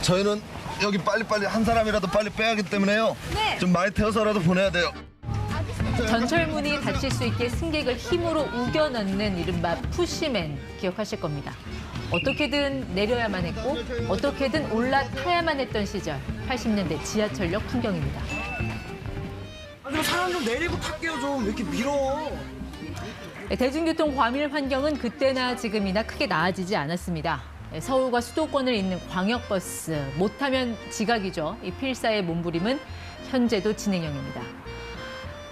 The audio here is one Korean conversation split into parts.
저희는 여기 빨리빨리 한 사람이라도 빨리 빼야 하기 때문에요. 네. 좀 많이 태워서라도 보내야 돼요. 전철문이 닫힐 수 있게 승객을 힘으로 우겨 넣는 이른바 푸시맨 기억하실 겁니다. 어떻게든 내려야만 했고 어떻게든 올라타야만 했던 시절 80년대 지하철역 풍경입니다. 아, 사람 좀 내리고 탈게요 좀. 왜 이렇게 밀어? 대중교통 과밀 환경은 그때나 지금이나 크게 나아지지 않았습니다. 서울과 수도권을 잇는 광역버스, 못하면 지각이죠. 이 필사의 몸부림은 현재도 진행형입니다.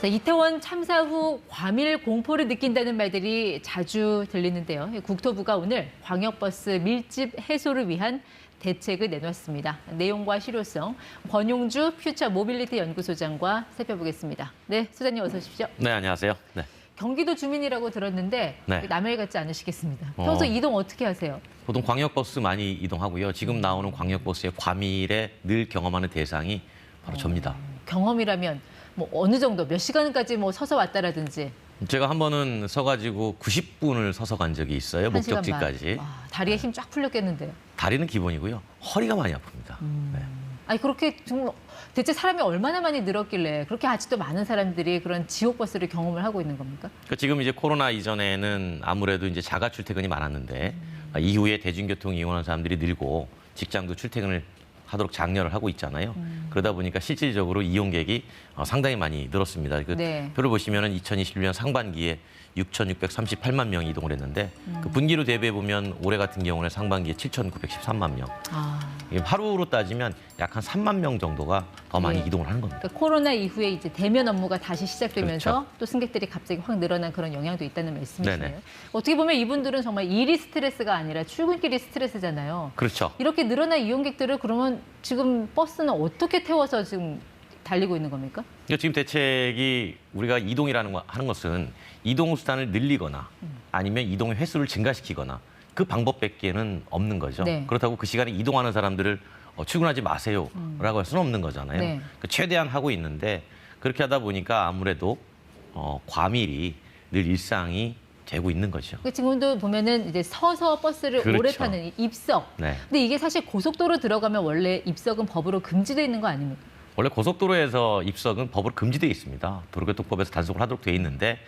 자, 이태원 참사 후 과밀 공포를 느낀다는 말들이 자주 들리는데요. 국토부가 오늘 광역버스 밀집 해소를 위한 대책을 내놨습니다. 내용과 실효성, 권용주 퓨처 모빌리티 연구소장과 살펴보겠습니다. 네, 소장님 어서 오십시오. 네, 안녕하세요. 네. 경기도 주민이라고 들었는데 네. 남의 같지 않으시겠습니다. 평소 이동 어떻게 하세요? 보통 광역버스 많이 이동하고요. 지금 나오는 광역버스의 과밀에 늘 경험하는 대상이 바로 접니다. 경험이라면 뭐 어느 정도 몇 시간까지 뭐 서서 왔다라든지 제가 한 번은 서가지고 90분을 서서 간 적이 있어요. 한 시간 목적지까지. 반. 와, 다리에 힘 쫙 풀렸겠는데요. 다리는 기본이고요. 허리가 많이 아픕니다. 네. 아니 그렇게 정말 대체 사람이 얼마나 많이 늘었길래 그렇게 아직도 많은 사람들이 그런 지옥 버스를 경험을 하고 있는 겁니까? 그러니까 지금 이제 코로나 이전에는 아무래도 이제 자가 출퇴근이 많았는데 이후에 대중교통 이용하는 사람들이 늘고 직장도 출퇴근을 하도록 장려를 하고 있잖아요. 그러다 보니까 실질적으로 이용객이 상당히 많이 늘었습니다. 그 네. 표를 보시면은 2021년 상반기에 6,638만 명이 이동을 했는데 그 분기로 대비해 보면 올해 같은 경우는 상반기에 7,913만 명. 이게 하루로 따지면 약 한 3만 명 정도가 더 많이 네. 이동을 하는 겁니다. 그러니까 코로나 이후에 이제 대면 업무가 다시 시작되면서 그렇죠. 또 승객들이 갑자기 확 늘어난 그런 영향도 있다는 말씀이시네요. 네네. 어떻게 보면 이분들은 정말 일이 스트레스가 아니라 출근길이 스트레스잖아요. 그렇죠. 이렇게 늘어난 이용객들을 그러면 지금 버스는 어떻게 태워서 지금 달리고 있는 겁니까? 그러니까 지금 대책이 우리가 이동이라는 거 하는 것은 이동 수단을 늘리거나 아니면 이동의 횟수를 증가시키거나 그 방법밖에는 없는 거죠. 네. 그렇다고 그 시간에 이동하는 사람들을 출근하지 마세요라고 할 수는 없는 거잖아요. 네. 그러니까 최대한 하고 있는데 그렇게 하다 보니까 아무래도 과밀이 늘 일상이 되고 있는 거죠. 지금도 보면은 이제 서서 버스를 그렇죠. 오래 타는 이 입석. 네. 근데 이게 사실 고속도로 들어가면 원래 입석은 법으로 금지되어 있는 거 아닙니까? 원래 고속도로에서 입석은 법으로 금지되어 있습니다. 도로교통법에서 단속을 하도록 되어 있는데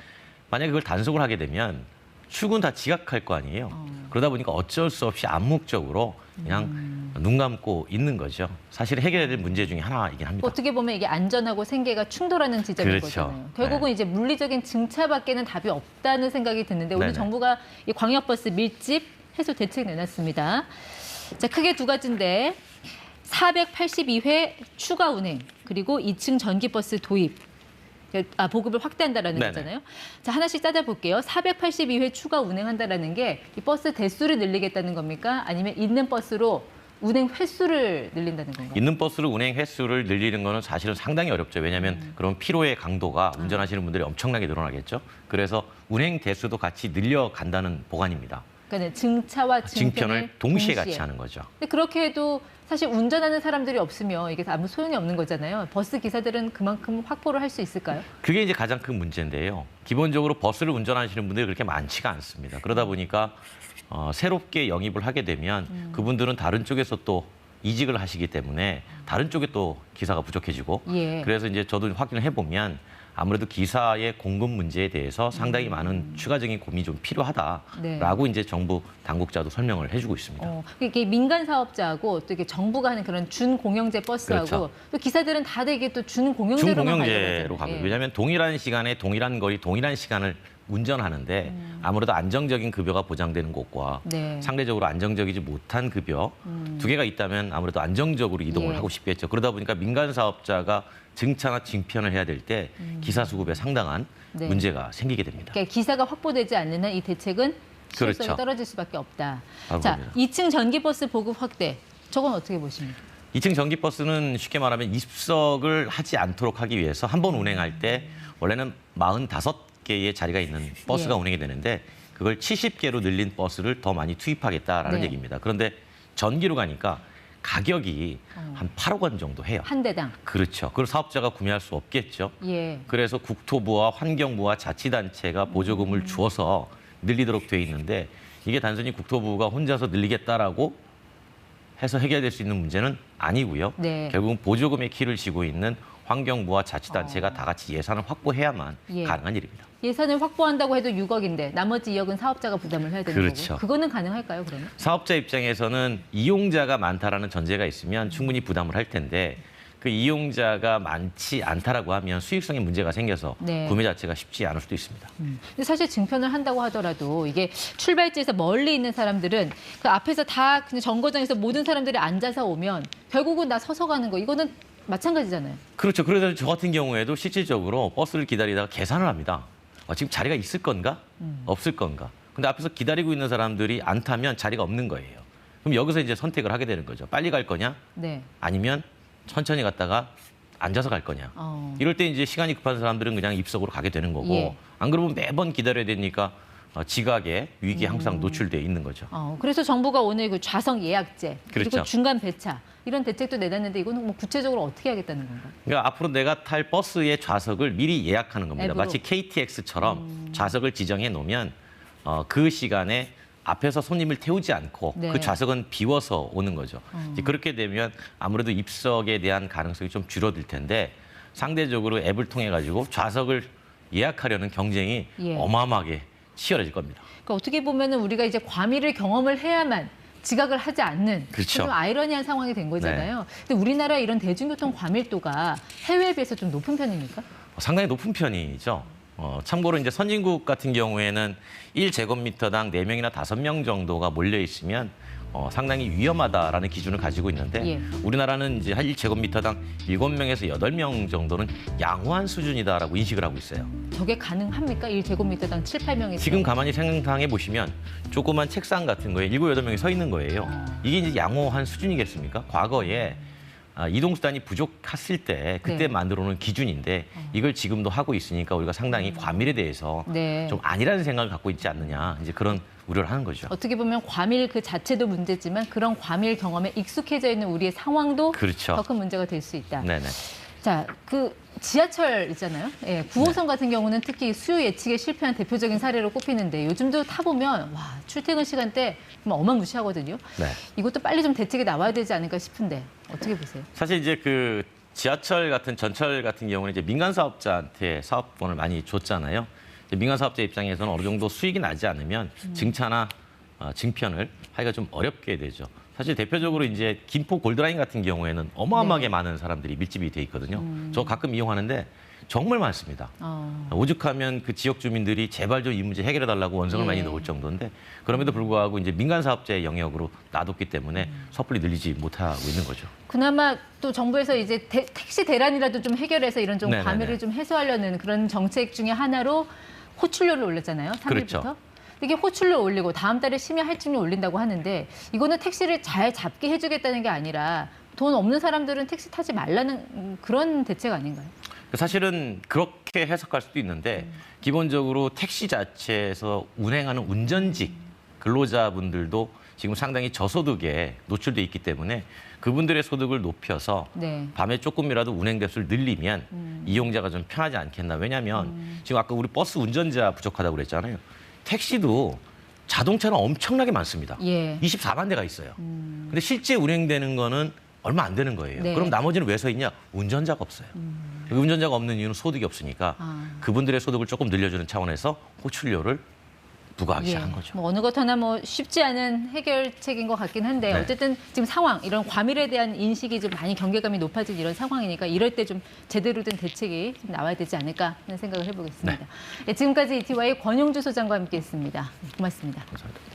만약에 그걸 단속을 하게 되면 출근 다 지각할 거 아니에요. 그러다 보니까 어쩔 수 없이 암묵적으로 그냥 눈 감고 있는 거죠. 사실 해결해야 될 문제 중에 하나이긴 합니다. 어떻게 보면 이게 안전하고 생계가 충돌하는 지점인 그렇죠. 거잖아요. 결국은 네. 이제 물리적인 증차밖에는 답이 없다는 생각이 드는데 오늘 네네. 정부가 이 광역버스 밀집 해소 대책 내놨습니다. 자, 크게 두 가지인데 482회 추가 운행 그리고 2층 전기버스 도입. 보급을 확대한다라는 네네. 거잖아요. 자, 하나씩 따져볼게요. 482회 추가 운행한다라는 게 이 버스 대수를 늘리겠다는 겁니까? 아니면 있는 버스로 운행 횟수를 늘린다는 건가요? 있는 버스로 운행 횟수를 늘리는 거는 사실은 상당히 어렵죠. 왜냐하면 그런 피로의 강도가 운전하시는 분들이 엄청나게 늘어나겠죠. 그래서 운행 대수도 같이 늘려간다는 보관입니다. 그러니까 증차와 증편을 동시에 같이 하는 거죠. 근데 그렇게 해도 사실 운전하는 사람들이 없으면 이게 아무 소용이 없는 거잖아요. 버스 기사들은 그만큼 확보를 할 수 있을까요? 그게 이제 가장 큰 문제인데요. 기본적으로 버스를 운전하시는 분들이 그렇게 많지가 않습니다. 그러다 보니까 새롭게 영입을 하게 되면 그분들은 다른 쪽에서 또 이직을 하시기 때문에 다른 쪽에 또 기사가 부족해지고 예. 그래서 이제 저도 확인을 해보면 아무래도 기사의 공급 문제에 대해서 상당히 많은 추가적인 고민이 좀 필요하다라고 이제 정부 당국자도 설명을 해주고 있습니다. 이게 민간 사업자하고 또 이게 정부가 하는 그런 준공영제 버스하고 그렇죠. 또 기사들은 다들 이게 또 준공영제로만 준공영제로 가고 예. 왜냐하면 동일한 시간에 동일한 거리 동일한 시간을 운전하는데 아무래도 안정적인 급여가 보장되는 곳과 네. 상대적으로 안정적이지 못한 급여 두 개가 있다면 아무래도 안정적으로 이동을 예. 하고 싶겠죠. 그러다 보니까 민간 사업자가 증차나 증편을 해야 될 때 기사 수급에 상당한 네. 문제가 생기게 됩니다. 그러니까 기사가 확보되지 않는 한 이 대책은 실효성이 그렇죠. 떨어질 수밖에 없다. 바로 자, 그겁니다. 2층 전기버스 보급 확대. 저건 어떻게 보십니까? 2층 전기버스는 쉽게 말하면 입석을 하지 않도록 하기 위해서 한 번 운행할 때 원래는 45개의 자리가 있는 버스가 예. 운행이 되는데 그걸 70개로 늘린 버스를 더 많이 투입하겠다라는 네. 얘기입니다. 그런데 전기로 가니까 가격이 한 8억 원 정도 해요. 한 대당. 그렇죠. 그걸 사업자가 구매할 수 없겠죠. 예. 그래서 국토부와 환경부와 자치단체가 보조금을 주어서 늘리도록 돼 있는데 이게 단순히 국토부가 혼자서 늘리겠다라고 해서 해결될 수 있는 문제는 아니고요. 네. 결국은 보조금의 키를 쥐고 있는 환경부와 자치단체가 다 같이 예산을 확보해야만 예. 가능한 일입니다. 예산을 확보한다고 해도 6억인데 나머지 2억은 사업자가 부담을 해야 되는 그렇죠. 거고. 그거는 가능할까요, 그러면? 사업자 입장에서는 이용자가 많다라는 전제가 있으면 충분히 부담을 할 텐데 그 이용자가 많지 않다라고 하면 수익성에 문제가 생겨서 네. 구매 자체가 쉽지 않을 수도 있습니다. 근데 사실 증편을 한다고 하더라도 이게 출발지에서 멀리 있는 사람들은 그 앞에서 다 그냥 정거장에서 모든 사람들이 앉아서 오면 결국은 나 서서 가는 거 이거는 마찬가지잖아요. 그렇죠. 그래서 저 같은 경우에도 실질적으로 버스를 기다리다가 계산을 합니다. 지금 자리가 있을 건가? 없을 건가? 근데 앞에서 기다리고 있는 사람들이 안 타면 자리가 없는 거예요. 그럼 여기서 이제 선택을 하게 되는 거죠. 빨리 갈 거냐? 네. 아니면 천천히 갔다가 앉아서 갈 거냐? 이럴 때 이제 시간이 급한 사람들은 그냥 입석으로 가게 되는 거고 예. 안 그러면 매번 기다려야 되니까 지각에 위기에 항상 노출돼 있는 거죠. 그래서 정부가 오늘 그 좌석 예약제 그리고 그렇죠. 중간 배차 이런 대책도 내놨는데 이거는 뭐 구체적으로 어떻게 하겠다는 건가요? 그러니까 앞으로 내가 탈 버스의 좌석을 미리 예약하는 겁니다. 앱으로? 마치 KTX처럼 좌석을 지정해 놓으면 그 시간에 앞에서 손님을 태우지 않고 네. 그 좌석은 비워서 오는 거죠. 이제 그렇게 되면 아무래도 입석에 대한 가능성이 좀 줄어들 텐데 상대적으로 앱을 통해 가지고 좌석을 예약하려는 경쟁이 예. 어마어마하게 치열해질 겁니다. 그러니까 어떻게 보면은 우리가 이제 과밀을 경험을 해야만 지각을 하지 않는 그렇죠. 좀 아이러니한 상황이 된 거잖아요. 근데 우리나라 이런 대중교통 과밀도가 해외에 비해서 좀 높은 편입니까? 상당히 높은 편이죠. 참고로 이제 선진국 같은 경우에는 1제곱미터당 4명이나 5명 정도가 몰려 있으면 상당히 위험하다라는 기준을 가지고 있는데 예. 우리나라는 이제 한 1제곱미터당 7명에서 8명 정도는 양호한 수준이다라고 인식을 하고 있어요. 저게 가능합니까? 1제곱미터당 7, 8명이 지금 가만히 생각해 보시면 조그만 책상 같은 거에 7, 8명이 서 있는 거예요. 이게 이제 양호한 수준이겠습니까? 과거에 이동수단이 부족했을 때 그때 네. 만들어 놓은 기준인데 이걸 지금도 하고 있으니까 우리가 상당히 과밀에 대해서 네. 좀 아니라는 생각을 갖고 있지 않느냐 이제 그런 우려를 하는 거죠. 어떻게 보면 과밀 그 자체도 문제지만 그런 과밀 경험에 익숙해져 있는 우리의 상황도 그렇죠. 더 큰 문제가 될 수 있다. 네네. 자, 그 지하철 있잖아요. 예, 9호선 같은 경우는 특히 수요 예측에 실패한 대표적인 사례로 꼽히는데 요즘도 타보면 와 출퇴근 시간대 정말 어마무시하거든요. 네. 이것도 빨리 좀 대책이 나와야 되지 않을까 싶은데 어떻게 보세요? 사실 이제 그 지하철 같은 전철 같은 경우는 이제 민간 사업자한테 사업권을 많이 줬잖아요. 이제 민간 사업자 입장에서는 어느 정도 수익이 나지 않으면 증차나 증편을 하기가 좀 어렵게 되죠. 사실 대표적으로 이제 김포 골드라인 같은 경우에는 어마어마하게 네. 많은 사람들이 밀집이 돼 있거든요. 저 가끔 이용하는데 정말 많습니다. 오죽하면 그 지역 주민들이 제발 좀 이 문제 해결해 달라고 원성을 예. 많이 넣을 정도인데 그럼에도 불구하고 이제 민간 사업자의 영역으로 놔뒀기 때문에 섣불리 늘리지 못하고 있는 거죠. 그나마 또 정부에서 이제 택시 대란이라도 좀 해결해서 이런 좀 네네네. 과밀을 좀 해소하려는 그런 정책 중에 하나로 호출료를 올렸잖아요. 3일부터. 그렇죠. 이게 호출료 올리고 다음 달에 심야 할증료 올린다고 하는데 이거는 택시를 잘 잡게 해주겠다는 게 아니라 돈 없는 사람들은 택시 타지 말라는 그런 대책 아닌가요? 사실은 그렇게 해석할 수도 있는데 기본적으로 택시 자체에서 운행하는 운전직 근로자분들도 지금 상당히 저소득에 노출돼 있기 때문에 그분들의 소득을 높여서 네. 밤에 조금이라도 운행 대수를 늘리면 이용자가 좀 편하지 않겠나. 왜냐하면 지금 아까 우리 버스 운전자 부족하다고 그랬잖아요. 택시도 자동차는 엄청나게 많습니다. 예. 24만 대가 있어요. 근데 실제 운행되는 거는 얼마 안 되는 거예요. 네. 그럼 나머지는 왜 서 있냐? 운전자가 없어요. 운전자가 없는 이유는 소득이 없으니까 그분들의 소득을 조금 늘려주는 차원에서 호출료를 부과하기 시작한 거죠. 뭐 어느 것 하나 뭐 쉽지 않은 해결책인 것 같긴 한데 네. 어쨌든 지금 상황 이런 과밀에 대한 인식이 좀 많이 경계감이 높아진 이런 상황이니까 이럴 때 좀 제대로 된 대책이 좀 나와야 되지 않을까 하는 생각을 해보겠습니다. 네, 지금까지 ETY 권용주 소장과 함께했습니다. 고맙습니다. 감사합니다.